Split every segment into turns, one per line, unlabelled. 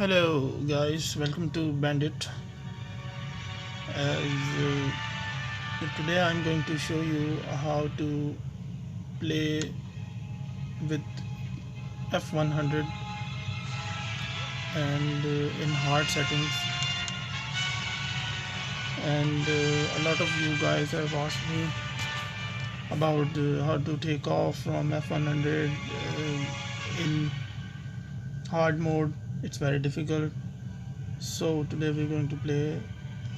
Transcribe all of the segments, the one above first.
Hello guys, welcome to Bandit. Today I'm going to show you how to play with F100 and in hard settings. And a lot of you guys have asked me about how to take off from F100 in hard mode. It's very difficult. So today we're going to play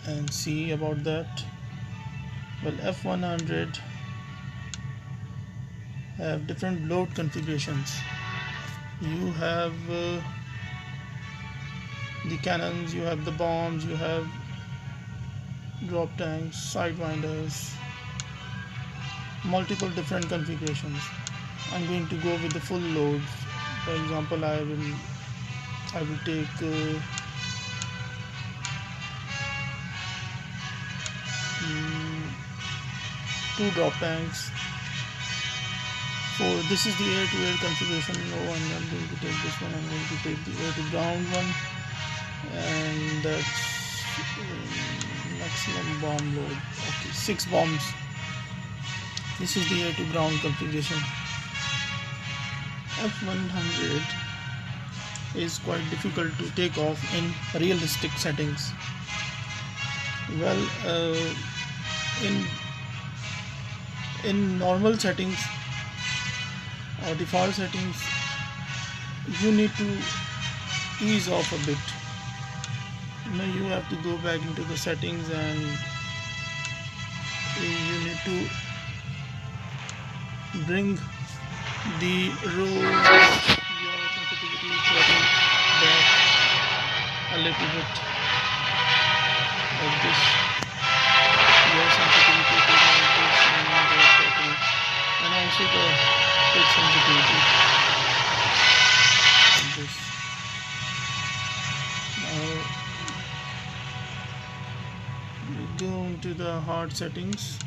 and see about that. Well, F100 have different load configurations. You have the cannons, you have the bombs, you have drop tanks, sidewinders, multiple different configurations. I'm going to go with the full loads. For example, I will take two drop tanks. So this is the air-to-air configuration. No, I'm not going to take this one. I'm going to take the air-to-ground one, and that's maximum bomb load. Okay, 6 bombs. This is the air-to-ground configuration. F100 is quite difficult to take off in realistic settings. Well, in normal settings or default settings, you need to ease off a bit. You have to go back into the settings and you need to bring the roll of your sensitivity throttle back a little bit, like this. Your sensitivity to this and the throttle, and also the pitch sensitivity, like this. Now we go into the hard settings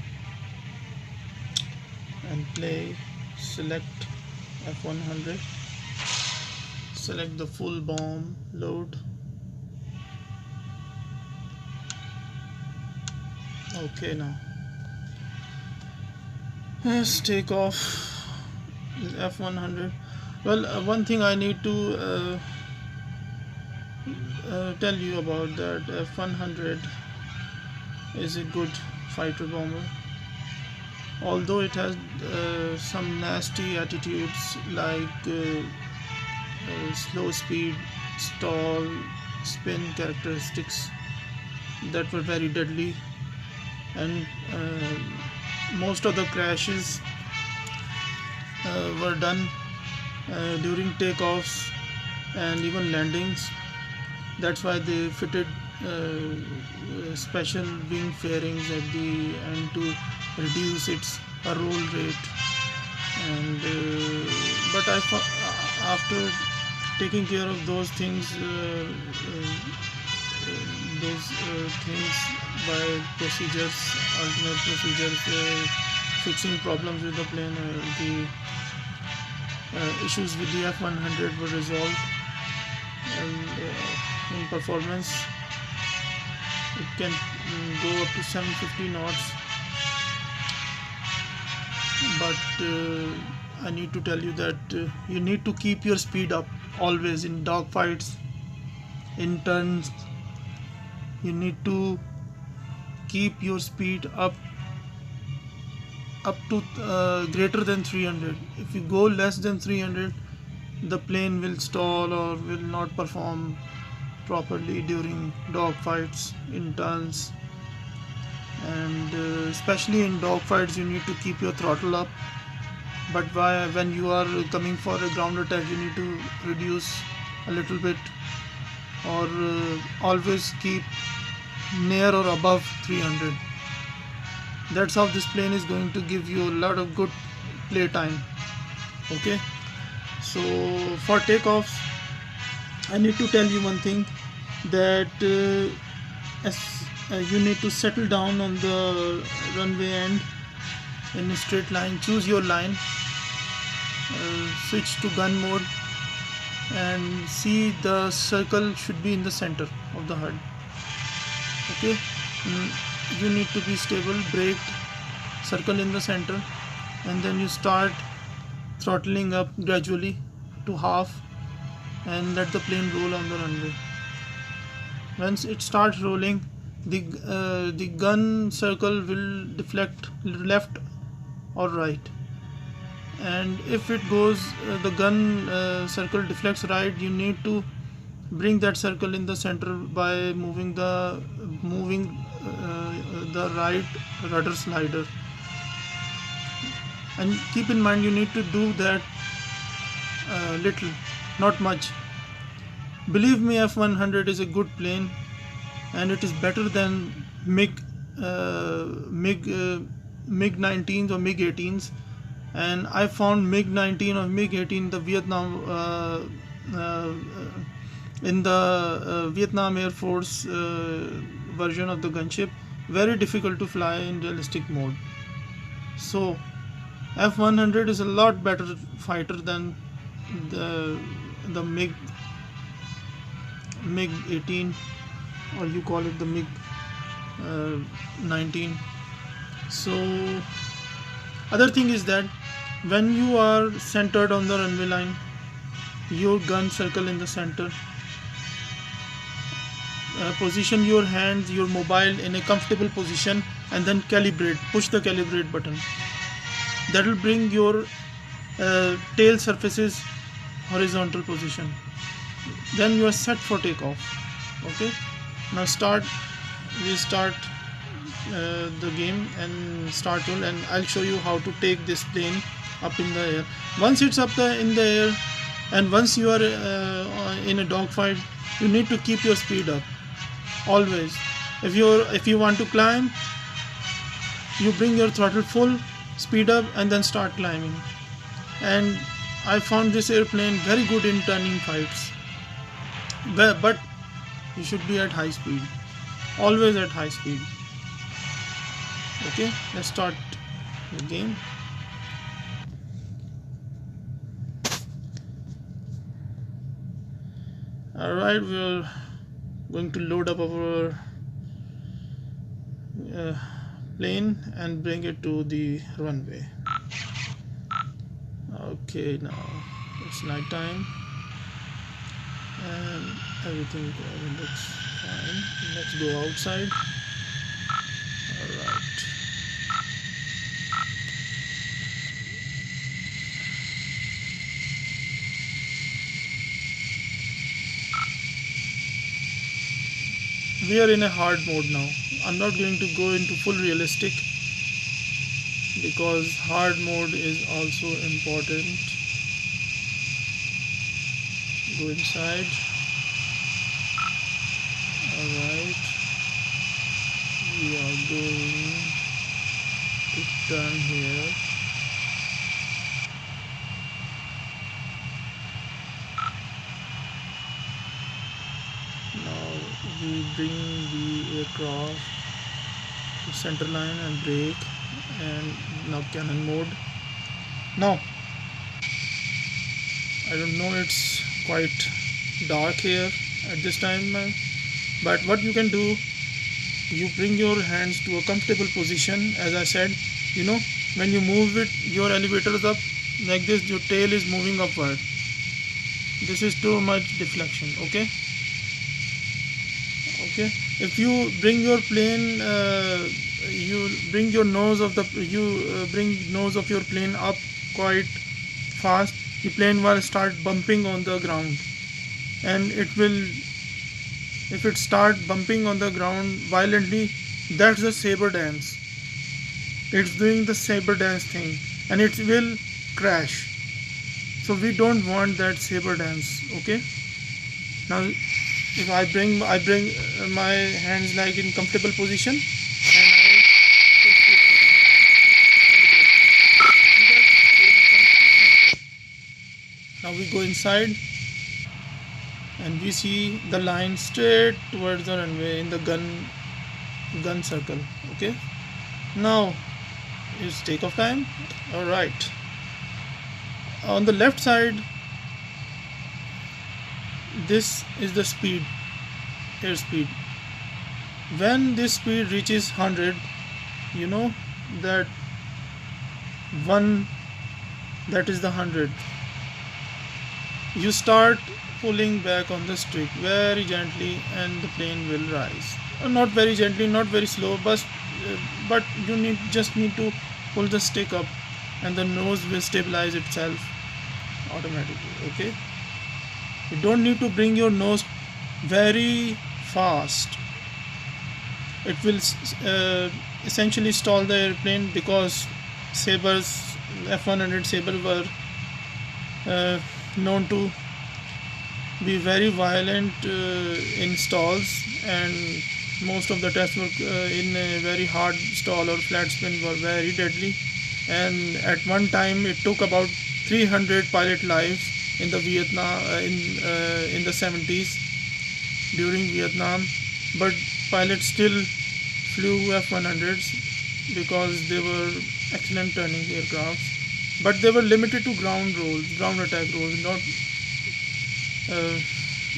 and play. Select F100, select the full bomb load. Okay, now let's take off F100. Well, one thing I need to tell you about that, F100 is a good fighter bomber, although it has some nasty attitudes like slow speed, stall, spin characteristics that were very deadly, and most of the crashes were done during takeoffs and even landings. That's why they fitted special wing fairings at the end to reduce its roll rate. And but after taking care of those things, by procedures, alternate procedures, fixing problems with the plane, the issues with the F100 were resolved, and in performance it can go up to 750 knots. But I need to tell you that you need to keep your speed up always in dogfights, in turns. You need to keep your speed up to greater than 300. If you go less than 300, the plane will stall or will not perform properly during dogfights, in turns. And especially in dogfights, you need to keep your throttle up. But when you are coming for a ground attack, you need to reduce a little bit, or always keep near or above 300. That's how this plane is going to give you a lot of good play time. Okay, so for takeoffs, I need to tell you one thing, that you need to settle down on the runway end in a straight line. Choose your line, switch to gun mode, and see the circle should be in the center of the HUD. Okay, you need to be stable, braked, circle in the center, and then you start throttling up gradually to half and let the plane roll on the runway. Once it starts rolling, the gun circle will deflect left or right, and if it goes the gun circle deflects right, you need to bring that circle in the center by moving the right rudder slider. And keep in mind, you need to do that little, not much. Believe me, F100 is a good plane, and it is better than MiG 19s or MiG 18s. And I found MiG 19 or MiG 18 the Vietnam in the Vietnam Air Force version of the gunship very difficult to fly in realistic mode. So F100 is a lot better fighter than the MiG 18, or you call it the MiG 19. So other thing is that when you are centered on the runway line, your gun circle in the center, position your hands, your mobile in a comfortable position, and then calibrate, push the calibrate button. That will bring your tail surfaces horizontal position. Then you are set for takeoff. Okay, now we start the game and start roll, and I'll show you how to take this plane up in the air. Once it's up in the air, and once you are in a dogfight, you need to keep your speed up always. If you want to climb, you bring your throttle full, speed up, and then start climbing. And I found this airplane very good in turning fights, but you should be at high speed, always at high speed. Okay, let's start the game. Alright, we're going to load up our plane and bring it to the runway. Okay, now it's night time and everything looks fine. Let's go outside. Alright. We are in a hard mode now. I'm not going to go into full realistic because hard mode is also important. Go inside. Alright. We are going to turn here. Now we bring the aircraft to center line and brake, and now cannon mode. Now I don't know, it's quite dark here at this time, but what you can do, you bring your hands to a comfortable position. As I said, when you move it, your elevator is up like this, your tail is moving upward. This is too much deflection. Okay, if you bring your plane, you bring nose of your plane up quite fast, the plane will start bumping on the ground, and if it start bumping on the ground violently, that's the saber dance. It's doing the saber dance thing, and it will crash. So we don't want that saber dance. Okay, now if I bring my hands like in comfortable position, and now we go inside and we see the line straight towards the runway in the gun circle. Okay, now it's takeoff time. All right, on the left side this is the speed, airspeed. When this speed reaches 100, you know that one, that is the 100, you start pulling back on the stick very gently and the plane will rise. Not very gently, not very slow, but you just need to pull the stick up and the nose will stabilize itself automatically. Okay, you don't need to bring your nose very fast. It will essentially stall the airplane, because Sabres, F100 Sabre were known to be very violent in stalls, and most of the tests were in a very hard stall or flat spin were very deadly. And at one time it took about 300 pilot lives in the Vietnam in the 70s during Vietnam, but pilots still flew F100s because they were excellent turning aircrafts, but they were limited to ground attack roles, not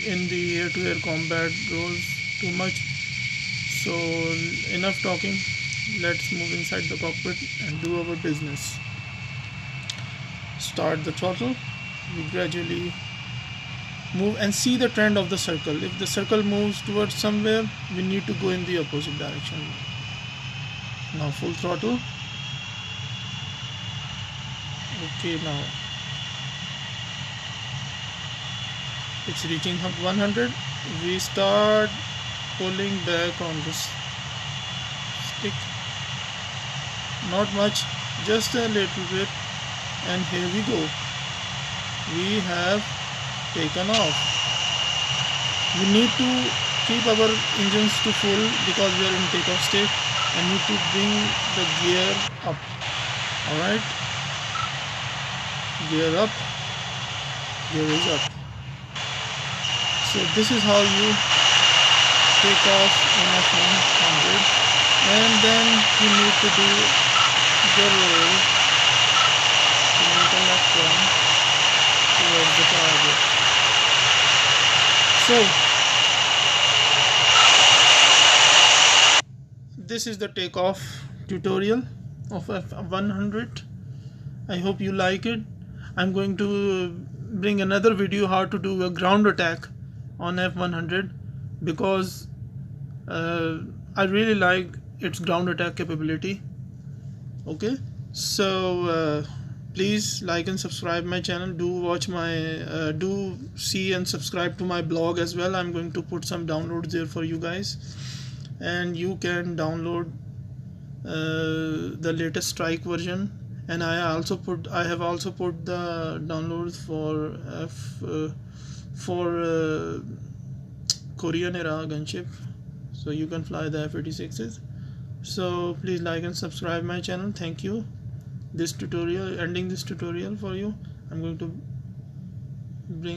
in the air-to-air combat roles too much. So enough talking, let's move inside the cockpit and do our business. Start the throttle. We gradually move and see the trend of the circle. If the circle moves towards somewhere, we need to go in the opposite direction. Now full throttle. Okay, now it's reaching 100. We start pulling back on this stick, not much, just a little bit, and here we go. We have taken off. We need to keep our engines to full because we are in takeoff state, and need to bring the gear up. Alright, gear up, gear is up. So this is how you take off in F100, and then you need to do the roll to make a left turn towards the target. So this is the takeoff tutorial of F100. I hope you like it. I'm going to bring another video how to do a ground attack on F100, because I really like its ground attack capability. Okay, so please like and subscribe my channel. Do watch my do see and subscribe to my blog as well. I'm going to put some downloads there for you guys, and you can download the latest strike version. And I have also put the downloads for Korean era gunship, so you can fly the F-86s. So please like and subscribe my channel. Thank you. This tutorial, ending this tutorial for you, I'm going to bring